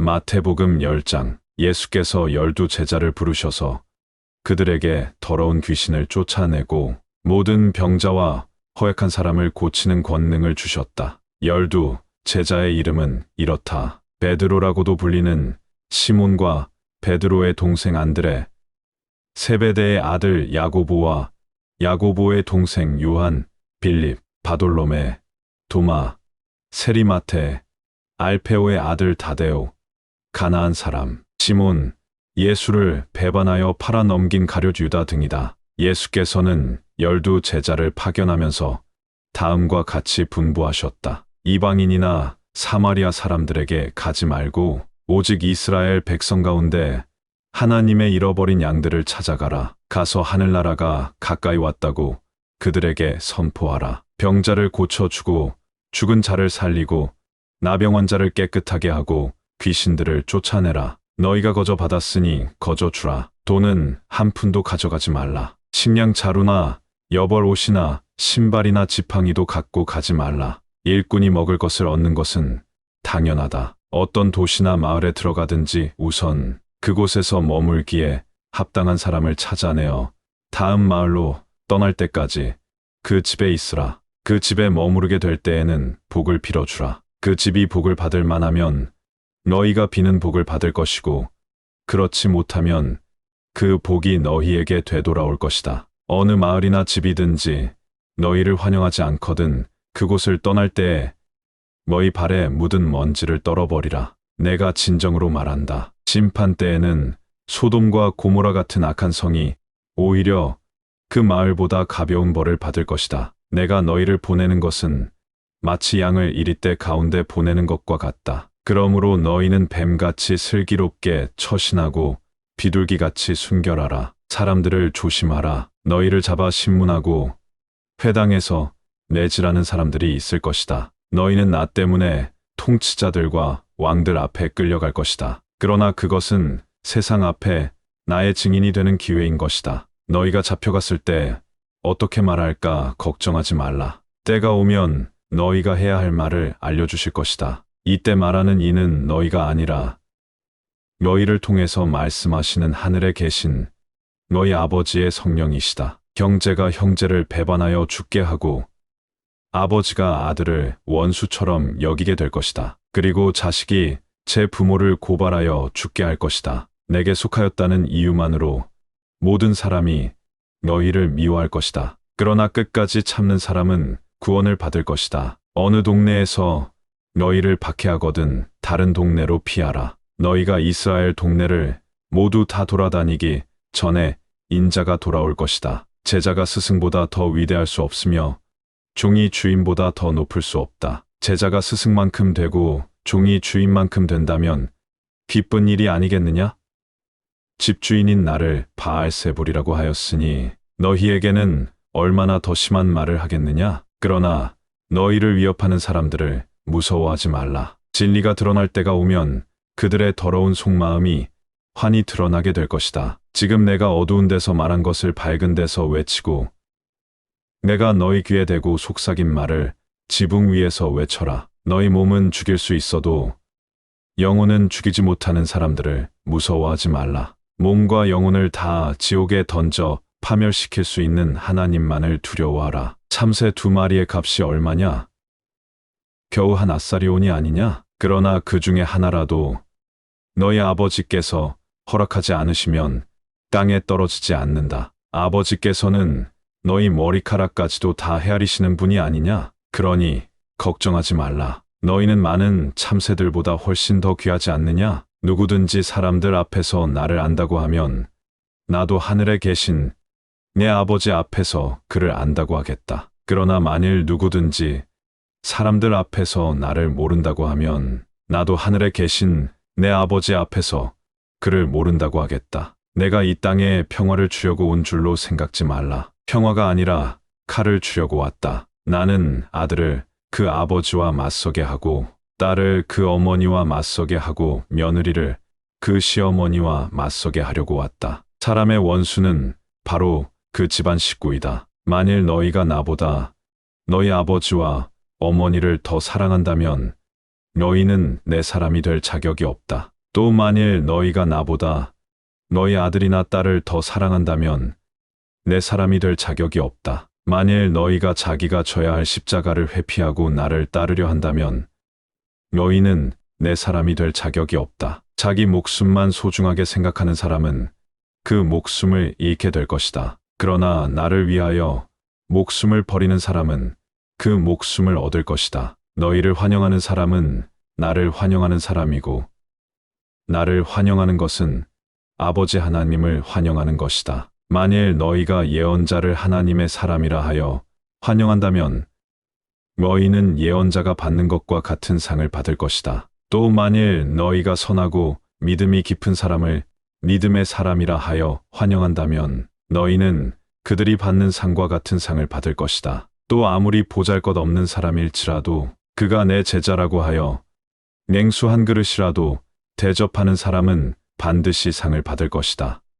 마태복음 10장. 예수께서 12제자를 부르셔서 그들에게 더러운 귀신을 쫓아내고 모든 병자와 허약한 사람을 고치는 권능을 주셨다. 12제자의 이름은 이렇다. 베드로라고도 불리는 시몬과 베드로의 동생 안드레, 세베대의 아들 야고보와 야고보의 동생 요한, 빌립, 바돌로메, 도마, 세리마테, 알페오의 아들 다데오, 가나안 사람, 시몬, 예수를 배반하여 팔아넘긴 가룟 유다 등이다. 예수께서는 12제자를 파견하면서 다음과 같이 분부하셨다. 이방인이나 사마리아 사람들에게 가지 말고 오직 이스라엘 백성 가운데 하나님의 잃어버린 양들을 찾아가라. 가서 하늘나라가 가까이 왔다고 그들에게 선포하라. 병자를 고쳐주고 죽은 자를 살리고 나병 환자를 깨끗하게 하고 귀신들을 쫓아내라. 너희가 거저 받았으니 거저 주라. 돈은 한 푼도 가져가지 말라. 식량 자루나 여벌 옷이나 신발이나 지팡이도 갖고 가지 말라. 일꾼이 먹을 것을 얻는 것은 당연하다. 어떤 도시나 마을에 들어가든지 우선 그곳에서 머물기에 합당한 사람을 찾아내어 다음 마을로 떠날 때까지 그 집에 있으라. 그 집에 머무르게 될 때에는 복을 빌어주라. 그 집이 복을 받을 만하면 너희가 비는 복을 받을 것이고 그렇지 못하면 그 복이 너희에게 되돌아올 것이다. 어느 마을이나 집이든지 너희를 환영하지 않거든 그곳을 떠날 때에 너희 발에 묻은 먼지를 떨어버리라. 내가 진정으로 말한다. 심판 때에는 소돔과 고모라 같은 악한 성이 오히려 그 마을보다 가벼운 벌을 받을 것이다. 내가 너희를 보내는 것은 마치 양을 이리떼 가운데 보내는 것과 같다. 그러므로 너희는 뱀같이 슬기롭게 처신하고 비둘기같이 순결하라. 사람들을 조심하라. 너희를 잡아 신문하고 회당에서 매질하는 사람들이 있을 것이다. 너희는 나 때문에 통치자들과 왕들 앞에 끌려갈 것이다. 그러나 그것은 세상 앞에 나의 증인이 되는 기회인 것이다. 너희가 잡혀갔을 때 어떻게 말할까 걱정하지 말라. 때가 오면 너희가 해야 할 말을 알려주실 것이다. 이때 말하는 이는 너희가 아니라 너희를 통해서 말씀하시는 하늘에 계신 너희 아버지의 성령이시다. 형제가 형제를 배반하여 죽게 하고 아버지가 아들을 원수처럼 여기게 될 것이다. 그리고 자식이 제 부모를 고발하여 죽게 할 것이다. 내게 속하였다는 이유만으로 모든 사람이 너희를 미워할 것이다. 그러나 끝까지 참는 사람은 구원을 받을 것이다. 어느 동네에서 너희를 박해하거든 다른 동네로 피하라. 너희가 이스라엘 동네를 모두 다 돌아다니기 전에 인자가 돌아올 것이다. 제자가 스승보다 더 위대할 수 없으며 종이 주인보다 더 높을 수 없다. 제자가 스승만큼 되고 종이 주인만큼 된다면 기쁜 일이 아니겠느냐? 집주인인 나를 바알세불이라고 하였으니 너희에게는 얼마나 더 심한 말을 하겠느냐? 그러나 너희를 위협하는 사람들을 무서워하지 말라. 진리가 드러날 때가 오면 그들의 더러운 속마음이 환히 드러나게 될 것이다. 지금 내가 어두운 데서 말한 것을 밝은 데서 외치고 내가 너희 귀에 대고 속삭인 말을 지붕 위에서 외쳐라. 너희 몸은 죽일 수 있어도 영혼은 죽이지 못하는 사람들을 무서워하지 말라. 몸과 영혼을 다 지옥에 던져 파멸시킬 수 있는 하나님만을 두려워하라. 참새 2마리의 값이 얼마냐? 겨우 한 아사리온이 아니냐? 그러나 그 중에 하나라도 너희 아버지께서 허락하지 않으시면 땅에 떨어지지 않는다. 아버지께서는 너희 머리카락까지도 다 헤아리시는 분이 아니냐? 그러니 걱정하지 말라. 너희는 많은 참새들보다 훨씬 더 귀하지 않느냐? 누구든지 사람들 앞에서 나를 안다고 하면 나도 하늘에 계신 내 아버지 앞에서 그를 안다고 하겠다. 그러나 만일 누구든지 사람들 앞에서 나를 모른다고 하면 나도 하늘에 계신 내 아버지 앞에서 그를 모른다고 하겠다. 내가 이 땅에 평화를 주려고 온 줄로 생각지 말라. 평화가 아니라 칼을 주려고 왔다. 나는 아들을 그 아버지와 맞서게 하고 딸을 그 어머니와 맞서게 하고 며느리를 그 시어머니와 맞서게 하려고 왔다. 사람의 원수는 바로 그 집안 식구이다. 만일 너희가 나보다 너희 아버지와 어머니를 더 사랑한다면 너희는 내 사람이 될 자격이 없다. 또 만일 너희가 나보다 너희 아들이나 딸을 더 사랑한다면 내 사람이 될 자격이 없다. 만일 너희가 자기가 져야 할 십자가를 회피하고 나를 따르려 한다면 너희는 내 사람이 될 자격이 없다. 자기 목숨만 소중하게 생각하는 사람은 그 목숨을 잃게 될 것이다. 그러나 나를 위하여 목숨을 버리는 사람은 그 목숨을 얻을 것이다. 너희를 환영하는 사람은 나를 환영하는 사람이고 나를 환영하는 것은 아버지 하나님을 환영하는 것이다. 만일 너희가 예언자를 하나님의 사람이라 하여 환영한다면 너희는 예언자가 받는 것과 같은 상을 받을 것이다. 또 만일 너희가 선하고 믿음이 깊은 사람을 믿음의 사람이라 하여 환영한다면 너희는 그들이 받는 상과 같은 상을 받을 것이다. 또 아무리 보잘것없는 사람일지라도 그가 내 제자라고 하여 냉수 한 그릇이라도 대접하는 사람은 반드시 상을 받을 것이다.